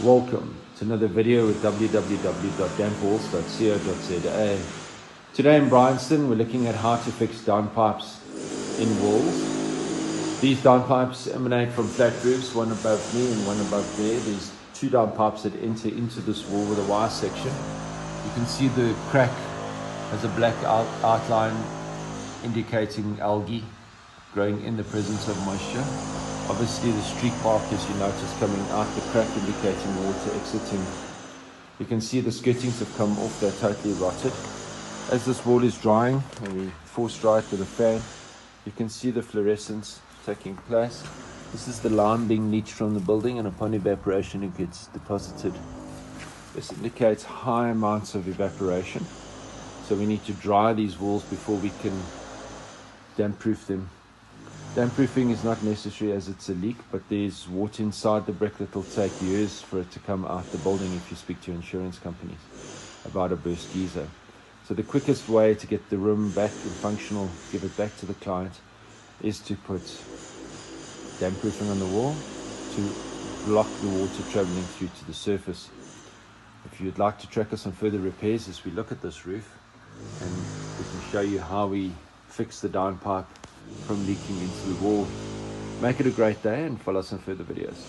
Welcome to another video with www.dampwalls.co.za. Today in Bryanston we're looking at how to fix downpipes in walls. These downpipes emanate from flat roofs, one above me and one above there. There's two downpipes that enter into this wall with a wire section. You can see the crack has a black outline indicating algae growing in the presence of moisture. Obviously the streak markers you notice coming out the crack indicating water exiting. You can see the skirtings have come off, they're totally rotted. As this wall is drying and we force dry it with a fan, you can see the fluorescence taking place. This is the lime being leached from the building, and upon evaporation it gets deposited. This indicates high amounts of evaporation, so we need to dry these walls before we can damp proof them. Damp proofing is not necessary as it's a leak, but there's water inside the brick that will take years for it to come out the building if you speak to insurance companies about a burst geyser. So the quickest way to get the room back and functional, give it back to the client, is to put damp proofing on the wall to block the water traveling through to the surface. If you'd like to track us on further repairs as we look at this roof, and we can show you how we fix the downpipe from leaking into the wall. Make it a great day and follow us on further videos.